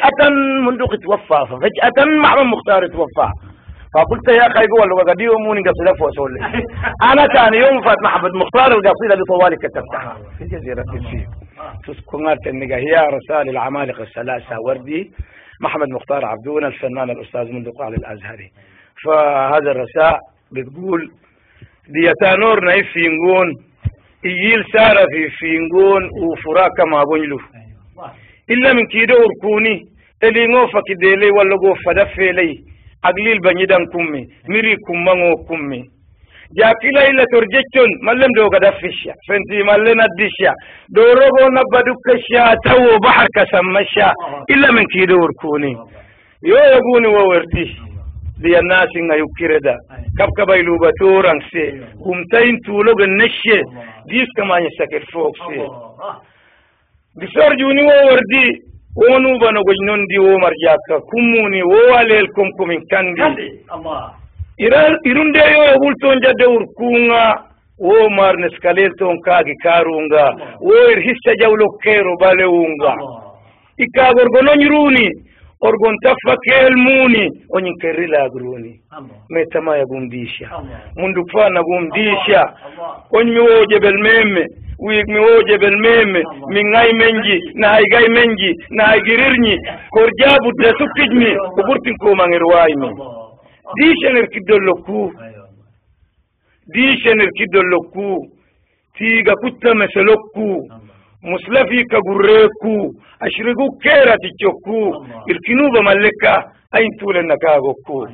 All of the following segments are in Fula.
فجأة مندوق توفى، ففجأة محمد مختار توفى. فقلت يا أخي قول وقد يوموني قصيدة وأسول لي أنا كان يوم فات محمد مختار القصيدة بطوالي كتبتها في جزيرة الفيل تسكنات النقا هي رسائل العمالقة الثلاثة وردي محمد مختار عبدون الفنان الأستاذ مندوق علي الأزهري. فهذا الرسائل بتقول ديتانور نايف فينقون إيل سارة في فينقون وفراك ما بنلو إلا من كيدو وركوني تلينو فكديلي ولا قو فدفي لي أقليل بنيدان كمي ميري كمانو كمي جاكيلا إلا ترجيشون ملم دو قدفشا فانتي ملنا الدشا دوروغو نبادوكشا تو بحر كسمشا إلا من كيدو وركوني يو يقوني ووردي دي الناس إنها يكيردا كبكبا يلوباتوران سي قمتين تولوغ النشي ديس كمان يسكر فوق سي بسور جوني ووردي ونو بانو جنون دي ومرجاكا كموني وواليلكم كمين كاندي إيرون دي يقول تونجا دور كونغا ومار نسكاليل تون كاكي كارونغا وإرهيستا جاولو كيرو باليونغا إكا غرغنون يروني orgon tafakel muni onyin kerila gruni metama ya gumdisha mundu kufana gumdisha onyi woje belmeme wig mi woje belmeme mi ngai menji na haigai menji na haigirirni korjabu da sukijmi kuburtin ko mangirwaimi dishener kidolloku tiga kutta meselokku muslafi kagurreku ashrigu kera tichoku irkinuba maleka ayin tulen nakagoku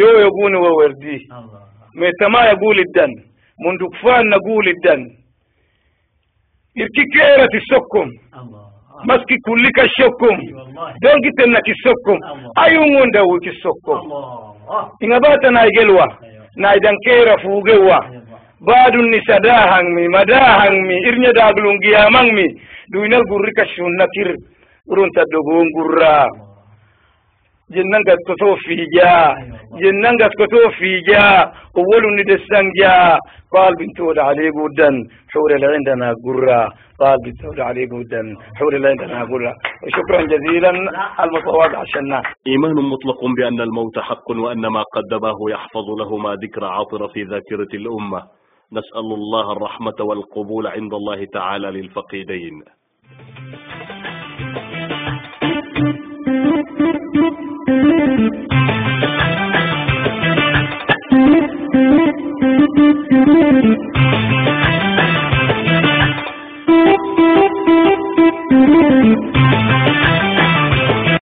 yo yoguni wawerdi metama yaqul iddan mundu kfan naqul iddan irki kera tisokkum maski kullika shokkum don gitenna kisokkum ayungunda wikisokkum ingabata na igelwa na idan kera fugewa badun ni sadahangmi madahangmi irnya daglungi amangmi duinal gurrika shunnakir urunta dogon gurra jennanga koto fija awwalu ni desanga قال بنتود عليه جدا حور عندنا قرة قال بنتود عليه جدا حور عندنا قرة. شكرا جزيلا المتواضع عشان إيمان مطلق بأن الموت حق وأن ما قدمه يحفظ له ما ذكر عاطرة في ذاكرة الأمة. نسأل الله الرحمة والقبول عند الله تعالى للفقيدين.